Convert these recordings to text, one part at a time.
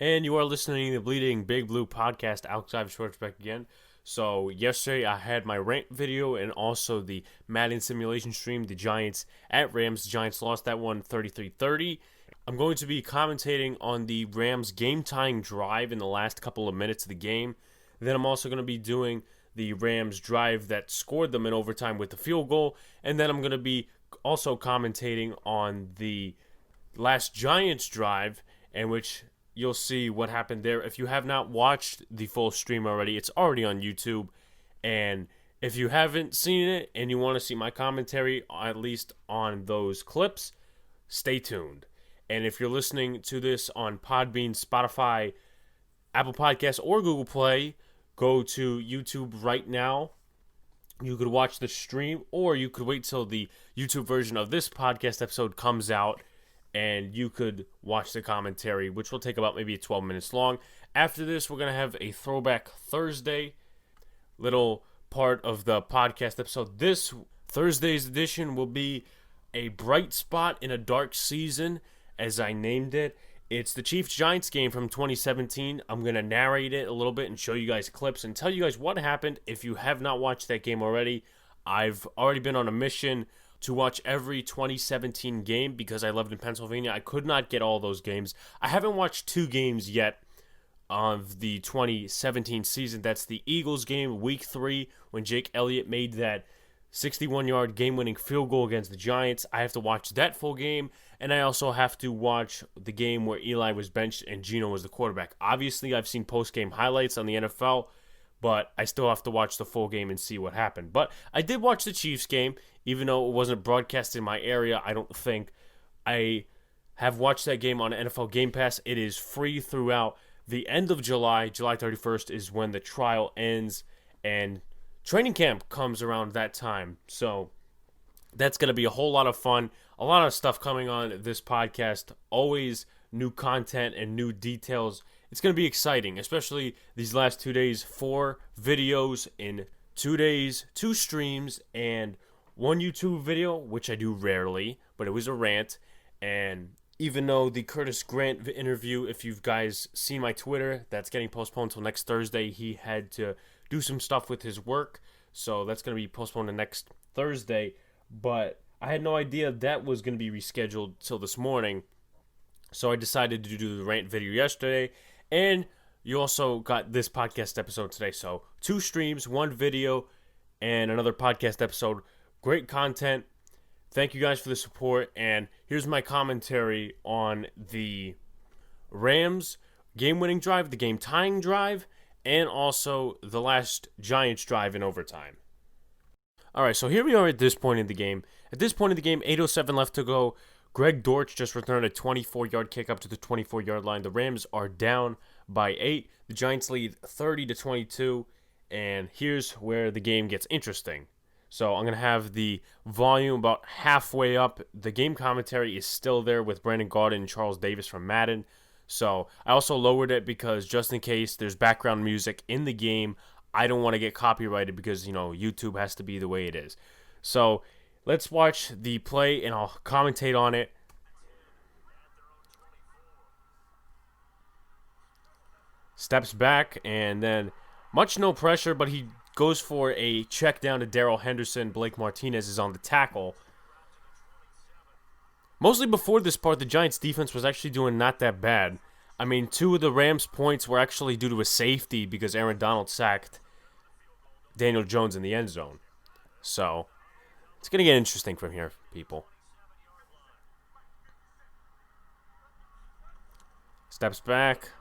And you are listening to the Bleeding Big Blue podcast. Alex Ives back again. So yesterday I had my rant video and also the Madden simulation stream. The Giants at Rams. The Giants lost that one 33-30. I'm going to be commentating on the Rams game-tying drive in the last couple of minutes of the game. Then I'm also going to be doing the Rams drive that scored them in overtime with the field goal. And then I'm going to be also commentating on the last Giants drive, in which you'll see what happened there. If you have not watched the full stream already, it's already on YouTube. And if you haven't seen it and you want to see my commentary, at least on those clips, stay tuned. And if you're listening to this on Podbean, Spotify, Apple Podcasts, or Google Play, go to YouTube right now. You could watch the stream, or you could wait till the YouTube version of this podcast episode comes out, and you could watch the commentary, which will take about maybe 12 minutes long. After this, we're going to have a Throwback Thursday little part of the podcast episode. This Thursday's edition will be a bright spot in a dark season, as I named it. It's the Chiefs-Giants game from 2017. I'm going to narrate it a little bit and show you guys clips and tell you guys what happened. If you have not watched that game already, I've already been on a mission to watch every 2017 game because I lived in Pennsylvania. I could not get all those games. I haven't watched 2 games yet of the 2017 season. That's the Eagles game, week 3, when Jake Elliott made that 61-yard game-winning field goal against the Giants. I have to watch that full game, and I also have to watch the game where Eli was benched and Geno was the quarterback. Obviously, I've seen post-game highlights on the NFL, but I still have to watch the full game and see what happened. But I did watch the Chiefs game, even though it wasn't broadcast in my area. I don't think I have watched that game on NFL Game Pass. It is free throughout the end of July. July 31st is when the trial ends, and training camp comes around that time. So that's going to be a whole lot of fun. A lot of stuff coming on this podcast. Always new content and new details. It's going to be exciting, especially these last 2 days. 4 videos in 2 days, 2 streams, and 1 YouTube video, which I do rarely, but it was a rant. And even though the Curtis Grant interview, if you guys seen my Twitter, that's getting postponed until next Thursday. He had to do some stuff with his work, so that's going to be postponed to next Thursday. But I had no idea that was going to be rescheduled till this morning, so I decided to do the rant video yesterday. And you also got this podcast episode today. So 2 streams, 1 video, and another podcast episode. Great content. Thank you guys for the support. And here's my commentary on the Rams game-winning drive, the game-tying drive, and also the last Giants drive in overtime. All right, so here we are at this point in the game. At this point in the game, 8:07 left to go. Greg Dortch just returned a 24-yard kick up to the 24-yard line. The Rams are down by 8. The Giants lead 30-22, and here's where the game gets interesting. So I'm going to have the volume about halfway up. The game commentary is still there with Brandon Gaudin and Charles Davis from Madden. So I also lowered it because just in case there's background music in the game, I don't want to get copyrighted because, YouTube has to be the way it is. So let's watch the play, and I'll commentate on it. Steps back, and then much no pressure, but he goes for a check down to Darrell Henderson. Blake Martinez is on the tackle. Mostly before this part, the Giants' defense was actually doing not that bad. I mean, 2 of the Rams' points were actually due to a safety because Aaron Donald sacked Daniel Jones in the end zone. So it's going to get interesting from here, people. Steps back.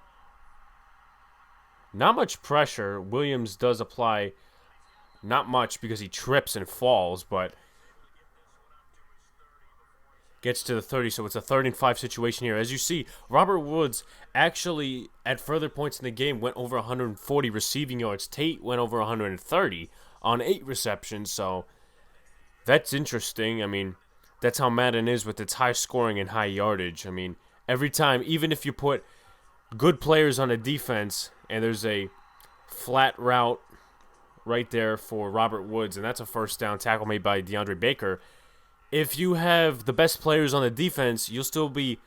Not much pressure. Williams does apply not much because he trips and falls, but gets to the 30, so it's a 3rd and 5 situation here. As you see, Robert Woods actually, at further points in the game, went over 140 receiving yards. Tate went over 130 on 8 receptions, so that's interesting. I mean, that's how Madden is with its high scoring and high yardage. I mean, every time, even if you put good players on a defense and there's a flat route right there for Robert Woods, and that's a first down tackle made by DeAndre Baker, if you have the best players on the defense, you'll still be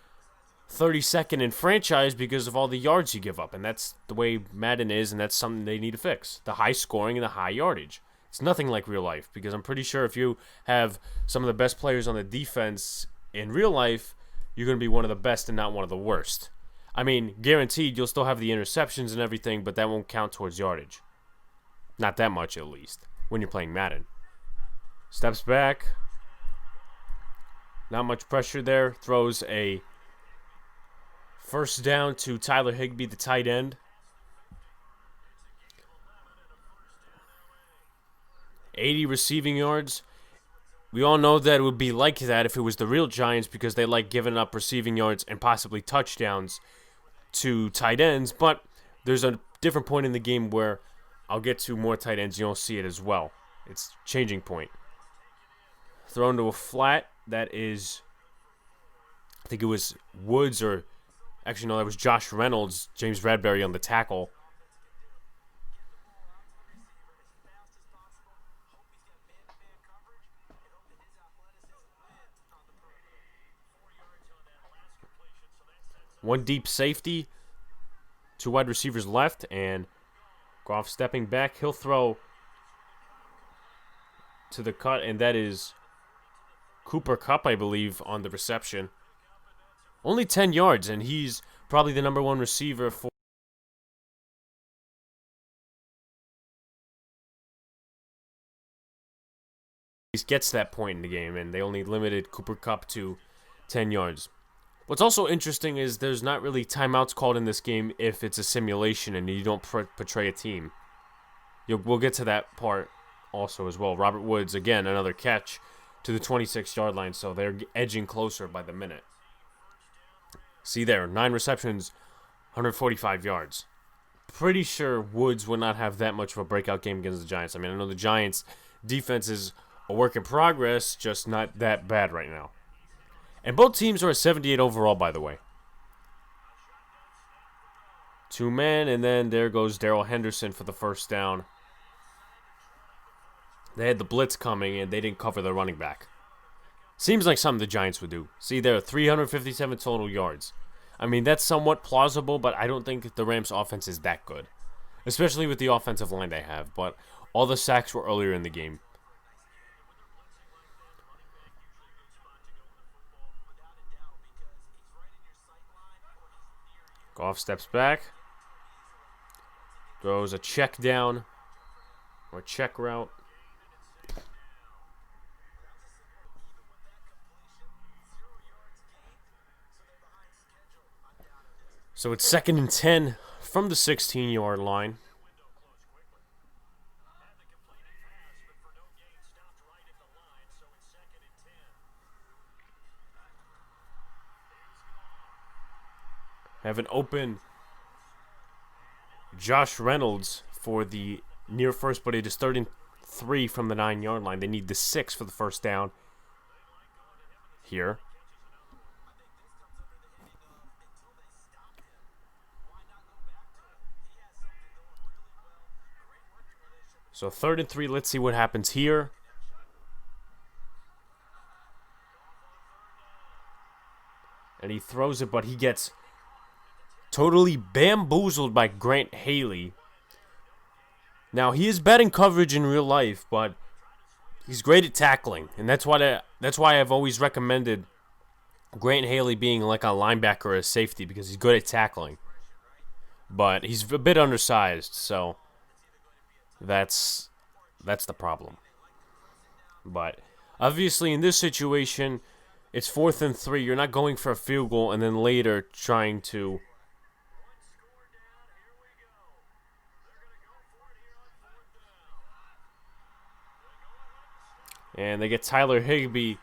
32nd in franchise because of all the yards you give up. And that's the way Madden is, and that's something they need to fix. The high scoring and the high yardage. It's nothing like real life, because I'm pretty sure if you have some of the best players on the defense in real life, you're going to be one of the best and not one of the worst. I mean, guaranteed you'll still have the interceptions and everything, but that won't count towards yardage. Not that much, at least, when you're playing Madden. Steps back. Not much pressure there. Throws a first down to Tyler Higbee, the tight end. 80 receiving yards. We all know that it would be like that if it was the real Giants, because they like giving up receiving yards and possibly touchdowns to tight ends. But there's a different point in the game where I'll get to more tight ends. You'll see it as well. It's changing point. Thrown to a flat. That is, I think it was Woods, or actually no, that was Josh Reynolds, James Bradbury on the tackle. One deep safety, two wide receivers left, and Goff stepping back. He'll throw to the cut, and that is Cooper Kupp, I believe, on the reception. Only 10 yards, and he's probably the number one receiver for. He gets that point in the game, and they only limited Cooper Kupp to 10 yards. What's also interesting is there's not really timeouts called in this game if it's a simulation and you don't portray a team. We'll get to that part also as well. Robert Woods, again, another catch to the 26-yard line, so they're edging closer by the minute. See there, 9 receptions, 145 yards. Pretty sure Woods would not have that much of a breakout game against the Giants. I mean, I know the Giants' defense is a work in progress, just not that bad right now. And both teams are at 78 overall, by the way. 2 men, and then there goes Darrell Henderson for the first down. They had the blitz coming, and they didn't cover the running back. Seems like something the Giants would do. See there, 357 total yards. I mean, that's somewhat plausible, but I don't think the Rams' offense is that good. Especially with the offensive line they have. But all the sacks were earlier in the game. Goff steps back. Throws a check down. Or check route. So it's 2nd and 10 from the 16-yard line. Have an open Josh Reynolds for the near first, but it is 3rd and 3 from the 9-yard line. They need the 6 for the first down here. So 3rd and 3, let's see what happens here. And he throws it, but he gets totally bamboozled by Grant Haley. Now, he is bad in coverage in real life, but he's great at tackling. And that's why I've always recommended Grant Haley being like a linebacker or a safety, because he's good at tackling. But he's a bit undersized, so that's the problem. But obviously in this situation, it's 4th and 3. You're not going for a field goal and then later trying to and they get Tyler Higbee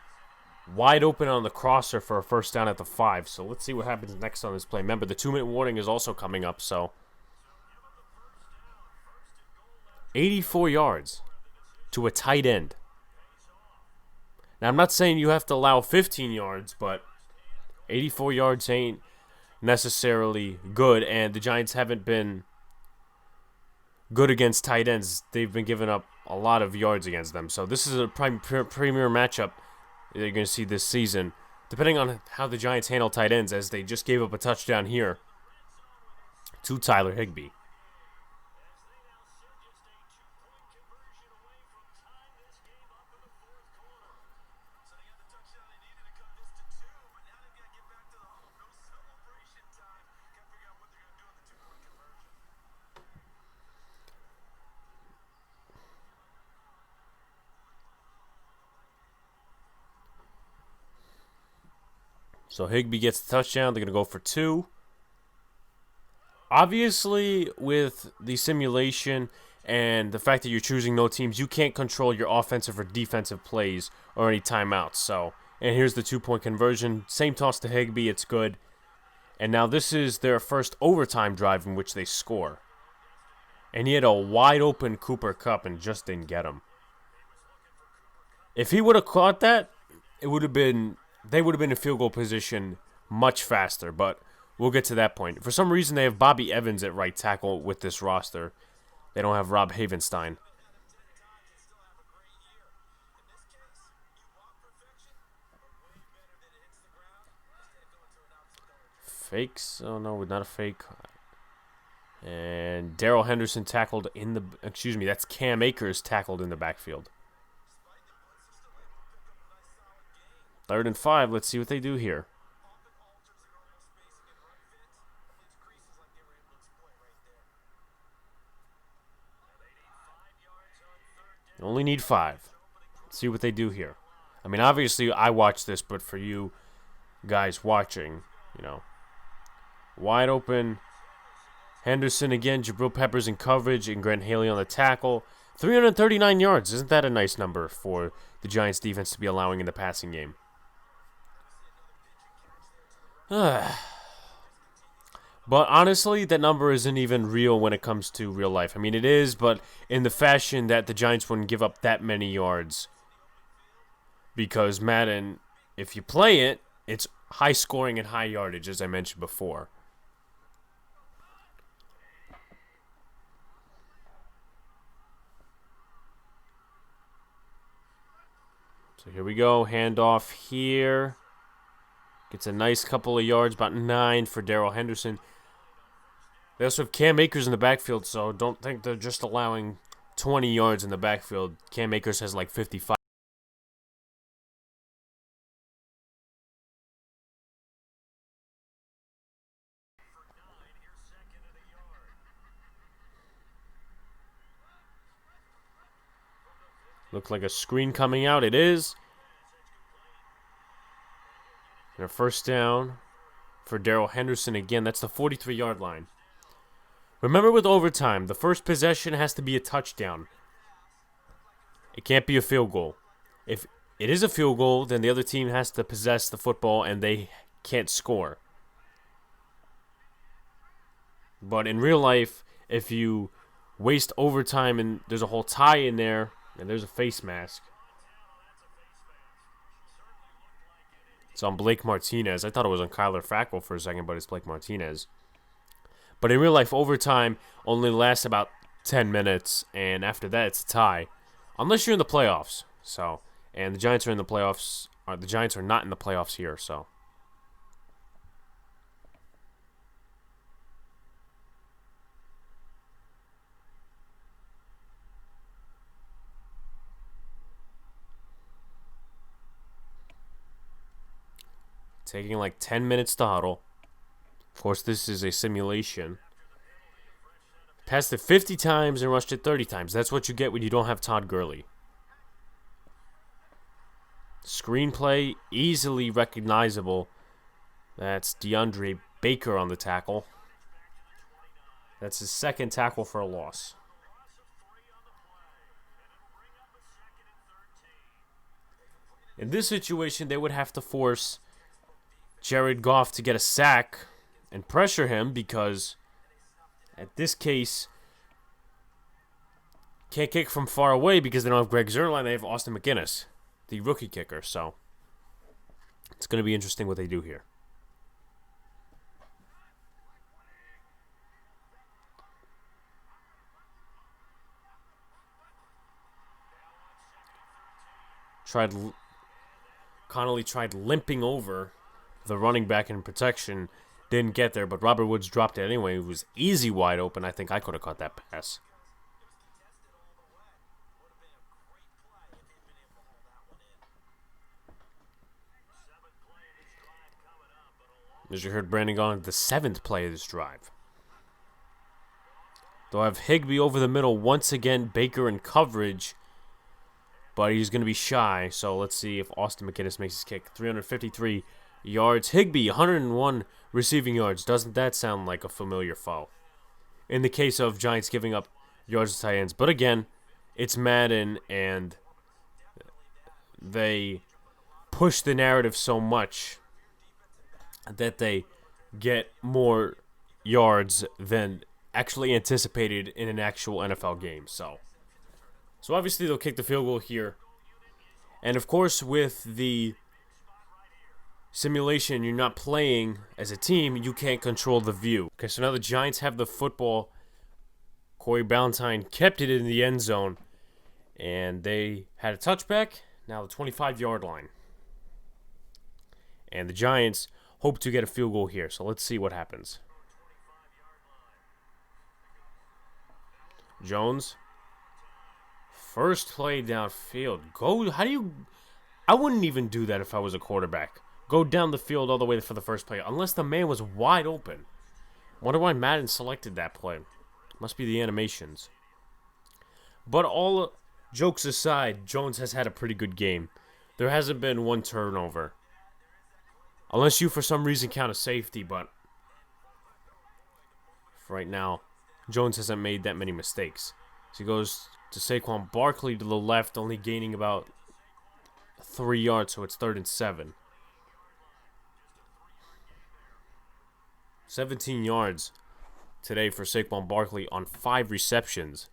wide open on the crosser for a first down at the 5. So let's see what happens next on this play. Remember, the 2-minute warning is also coming up, so 84 yards to a tight end. Now, I'm not saying you have to allow 15 yards, but 84 yards ain't necessarily good, and the Giants haven't been good against tight ends. They've been giving up a lot of yards against them. So this is a premier matchup that you're going to see this season. depending on how the Giants handle tight ends, as they just gave up a touchdown here to Tyler Higbee. So Higbee gets the touchdown. They're going to go for 2. Obviously, with the simulation and the fact that you're choosing no teams, you can't control your offensive or defensive plays or any timeouts. So, and here's the 2-point conversion. Same toss to Higbee. It's good. And now this is their first overtime drive in which they score. And he had a wide open Cooper Kupp and just didn't get him. If he would have caught that, they would have been in field goal position much faster, but we'll get to that point. For some reason, they have Bobby Evans at right tackle with this roster. They don't have Rob Havenstein. Fakes? Oh, no, not a fake. And Darrell Henderson tackled in the... Excuse me, that's Cam Akers tackled in the backfield. 3rd and 5. Let's see what they do here. You only need 5. Let's see what they do here. I mean, obviously, I watched this, but for you guys watching, wide open. Henderson again, Jabril Peppers in coverage, and Grant Haley on the tackle. 339 yards. Isn't that a nice number for the Giants defense to be allowing in the passing game? But honestly, that number isn't even real when it comes to real life. I mean, it is, but in the fashion that the Giants wouldn't give up that many yards. Because Madden, if you play it, it's high scoring and high yardage, as I mentioned before. So here we go, handoff here. Gets a nice couple of yards, about 9 for Darrell Henderson. They also have Cam Akers in the backfield, so don't think they're just allowing 20 yards in the backfield. Cam Akers has like 55. Looks like a screen coming out. It is. And a first down for Darrell Henderson again. That's the 43-yard line. Remember, with overtime, the first possession has to be a touchdown. It can't be a field goal. If it is a field goal, then the other team has to possess the football and they can't score. But in real life, if you waste overtime and there's a whole tie in there, and there's a face mask. It's on Blake Martinez. I thought it was on Kyler Fackrell for a second, but it's Blake Martinez. But in real life, overtime only lasts about 10 minutes, and after that, it's a tie. Unless you're in the playoffs. And the Giants are in the playoffs. The Giants are not in the playoffs here, so. Taking like 10 minutes to huddle. Of course, this is a simulation. Passed it 50 times and rushed it 30 times. That's what you get when you don't have Todd Gurley. Screenplay, easily recognizable. That's DeAndre Baker on the tackle. That's his second tackle for a loss. In this situation, they would have to force Jared Goff to get a sack and pressure him because, at this case, can't kick from far away because they don't have Greg Zuerlein. They have Austin McGinnis, the rookie kicker. So it's going to be interesting what they do here. Connolly tried limping over the running back in protection. Didn't get there, but Robert Woods dropped it anyway. It was easy wide open. I think I could have caught that pass. As you heard Brandon Gaughan, the 7th play of this drive. They'll have Higbee over the middle once again. Baker in coverage, but he's going to be shy. So let's see if Austin McGinnis makes his kick. 353 yards. Higbee, 101 receiving yards. Doesn't that sound like a familiar foul? In the case of Giants giving up yards to tight ends. But again, it's Madden, and they push the narrative so much that they get more yards than actually anticipated in an actual NFL game. So obviously they'll kick the field goal here. And of course, with the simulation, you're not playing as a team, you can't control the view. Okay, so now the Giants have the football. Corey Ballantyne kept it in the end zone, and they had a touchback. Now the 25-yard line. And the Giants hope to get a field goal here. So let's see what happens. Jones. First play downfield. I wouldn't even do that if I was a quarterback. Go down the field all the way for the first play, unless the man was wide open. Wonder why Madden selected that play. Must be the animations. But all jokes aside, Jones has had a pretty good game. There hasn't been one turnover. Unless you, for some reason, count a safety, but for right now, Jones hasn't made that many mistakes. So he goes to Saquon Barkley to the left, only gaining about 3 yards, so it's 3rd and 7. 17 yards today for Saquon Barkley on 5 receptions.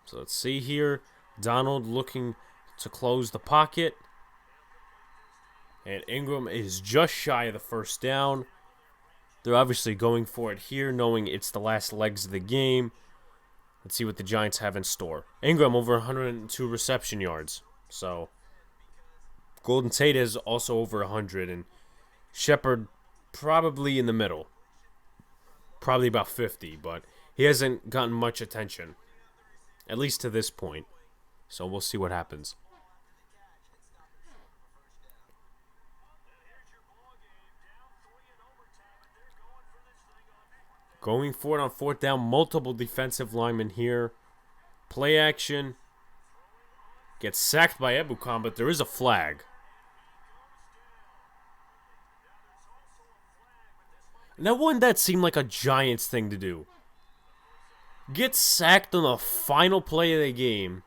So let's see here. Donald looking to close the pocket. And Ingram is just shy of the first down. They're obviously going for it here, knowing it's the last legs of the game. Let's see what the Giants have in store. Ingram over 102 reception yards. So Golden Tate is also over 100. And Shepard probably in the middle. Probably about 50, but he hasn't gotten much attention. At least to this point. So we'll see what happens. Going for it on 4th down. Multiple defensive linemen here. Play action. Gets sacked by Ebukam, but there is a flag. Now, wouldn't that seem like a Giants thing to do? Get sacked on the final play of the game,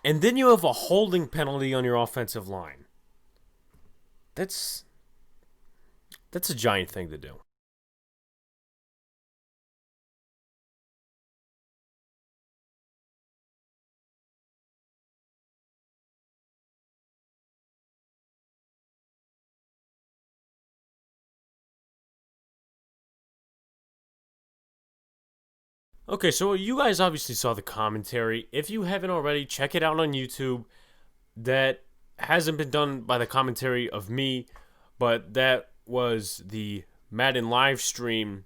and then you have a holding penalty on your offensive line. That's a Giant thing to do. Okay, so you guys obviously saw the commentary. If you haven't already, check it out on YouTube. That hasn't been done by the commentary of me, but that was the Madden live stream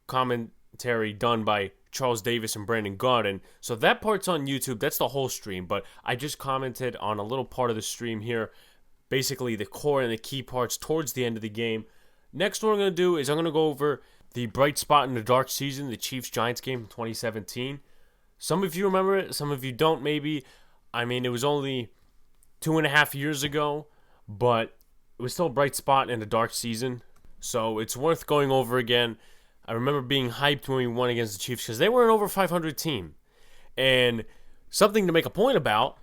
commentary done by Charles Davis and Brandon Gaughan. So that part's on YouTube. That's the whole stream, but I just commented on a little part of the stream here, basically the core and the key parts towards the end of the game. Next, what I'm going to do is I'm going to go over the bright spot in the dark season, the Chiefs-Giants game in 2017. Some of you remember it, some of you don't maybe. I mean, it was only 2.5 years ago, but it was still a bright spot in the dark season. So it's worth going over again. I remember being hyped when we won against the Chiefs because they were an over 500 team. And something to make a point about,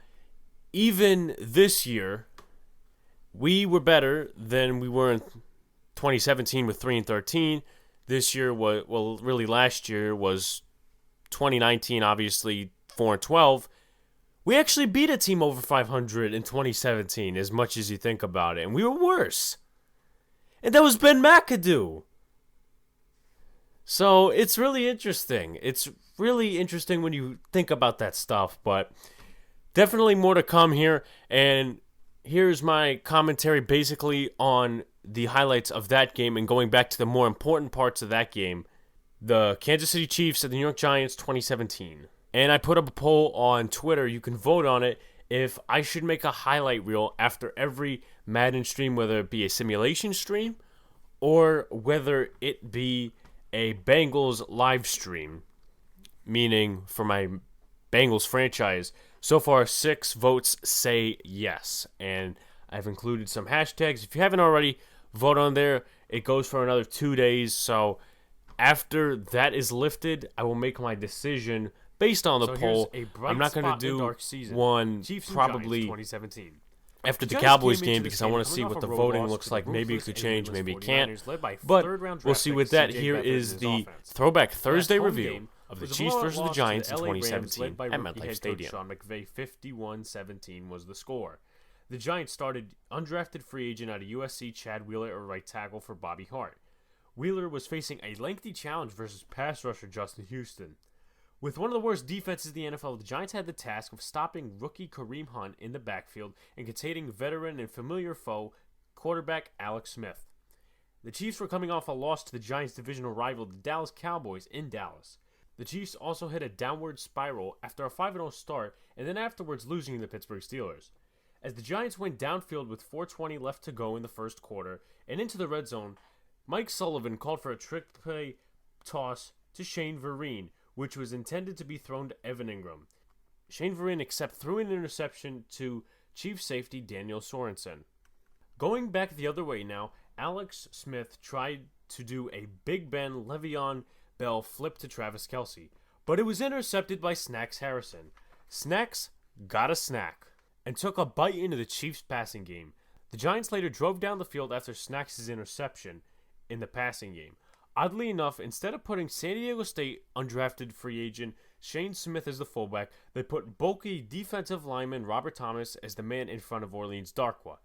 even this year, we were better than we were in 2017 with 3-13. This year, really last year was 2019, obviously 4-12. We actually beat a team over 500 in 2017, as much as you think about it, and we were worse. And that was Ben McAdoo. So it's really interesting. It's really interesting when you think about that stuff, but definitely more to come here. And here's my commentary basically on the highlights of that game and going back to the more important parts of that game. The Kansas City Chiefs and the New York Giants 2017. And I put up a poll on Twitter. You can vote on it if I should make a highlight reel after every Madden stream, whether it be a simulation stream or whether it be a Bengals live stream, meaning for my Bengals franchise. So far, 6 votes say yes, and I've included some hashtags. If you haven't already, vote on there. It goes for another 2 days, so after that is lifted, I will make my decision based on the poll. I'm not going to do one probably 2017. After the Cowboys game because I want to see what the voting looks like. Maybe it could change, maybe it can't. But we'll see with that. Here is the Throwback Thursday review of the Chiefs versus the Giants in 2017 at MetLife Stadium. Sean McVay, 51-17 was the score. The Giants started undrafted free agent out of USC Chad Wheeler at right tackle for Bobby Hart. Wheeler was facing a lengthy challenge versus pass rusher Justin Houston. With one of the worst defenses in the NFL, the Giants had the task of stopping rookie Kareem Hunt in the backfield and containing veteran and familiar foe quarterback Alex Smith. The Chiefs were coming off a loss to the Giants' divisional rival, the Dallas Cowboys, in Dallas. The Chiefs also hit a downward spiral after a 5-0 start and then afterwards losing to the Pittsburgh Steelers. As the Giants went downfield with 4:20 left to go in the first quarter and into the red zone, Mike Sullivan called for a trick play toss to Shane Vereen, which was intended to be thrown to Evan Ingram. Shane Vereen threw an interception to Chiefs safety Daniel Sorensen. Going back the other way now, Alex Smith tried to do a Big Ben Le'Veon Bell flip to Travis Kelce, but it was intercepted by Snacks Harrison. Snacks got a snack and took a bite into the Chiefs' passing game. The Giants later drove down the field after Snacks' interception in the passing game. Oddly enough, instead of putting San Diego State undrafted free agent Shane Smith as the fullback, they put bulky defensive lineman Robert Thomas as the man in front of Orleans Darkwa.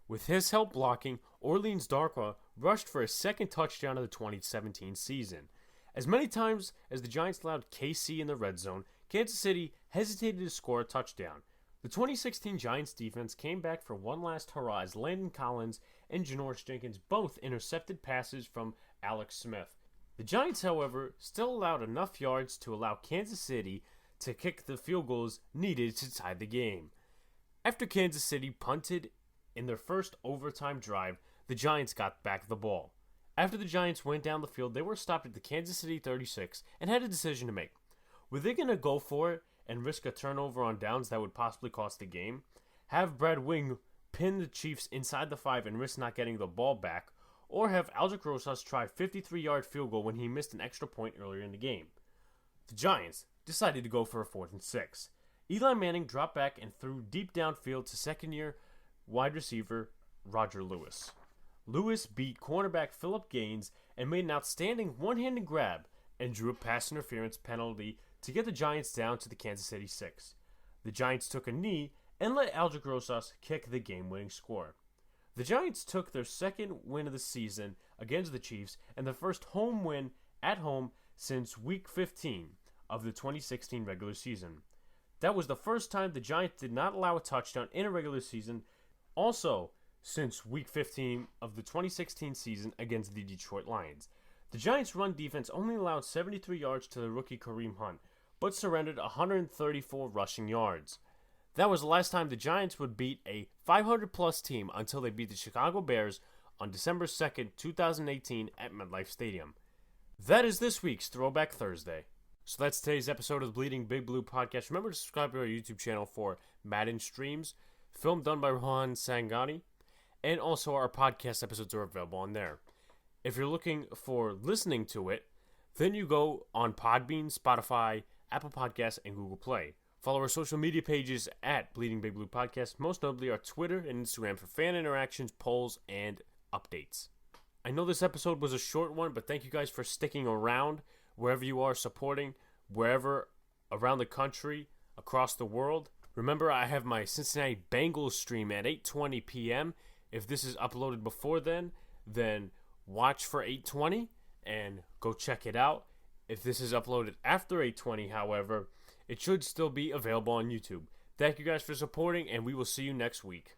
With his help blocking, Orleans Darkwa rushed for a second touchdown of the 2017 season. As many times as the Giants allowed KC in the red zone, Kansas City hesitated to score a touchdown. The 2016 Giants defense came back for one last hurrah as Landon Collins and Janoris Jenkins both intercepted passes from Alex Smith. The Giants, however, still allowed enough yards to allow Kansas City to kick the field goals needed to tie the game. After Kansas City punted in their first overtime drive, the Giants got back the ball. After the Giants went down the field, they were stopped at the Kansas City 36 and had a decision to make. Were they going to go for it and risk a turnover on downs that would possibly cost the game? Have Brad Wing pin the Chiefs inside the 5 and risk not getting the ball back? Or have Aldrick Rosas try a 53-yard field goal when he missed an extra point earlier in the game? The Giants decided to go for a 4th and 6. Eli Manning dropped back and threw deep downfield to second-year wide receiver Roger Lewis. Lewis beat cornerback Phillip Gaines and made an outstanding one-handed grab and drew a pass interference penalty to get the Giants down to the Kansas City 6. The Giants took a knee and let Aldrick Rosas kick the game-winning score. The Giants took their second win of the season against the Chiefs and the first home win at home since Week 15 of the 2016 regular season. That was the first time the Giants did not allow a touchdown in a regular season, also since Week 15 of the 2016 season against the Detroit Lions. The Giants' run defense only allowed 73 yards to the rookie Kareem Hunt, but surrendered 134 rushing yards. That was the last time the Giants would beat a 500-plus team until they beat the Chicago Bears on December 2nd, 2018 at MetLife Stadium. That is this week's Throwback Thursday. So that's today's episode of the Bleeding Big Blue podcast. Remember to subscribe to our YouTube channel for Madden streams, film done by Rohan Sangani, and also our podcast episodes are available on there. If you're looking for listening to it, then you go on Podbean, Spotify, Apple Podcasts, and Google Play. Follow our social media pages at Bleeding Big Blue Podcast, most notably our Twitter and Instagram for fan interactions, polls, and updates. I know this episode was a short one, but thank you guys for sticking around wherever you are supporting, wherever around the country, across the world. Remember, I have my Cincinnati Bengals stream at 8:20 p.m. If this is uploaded before then watch for 8:20. and go check it out. If this is uploaded after 8:20, however, it should still be available on YouTube. Thank you guys for supporting, and we will see you next week.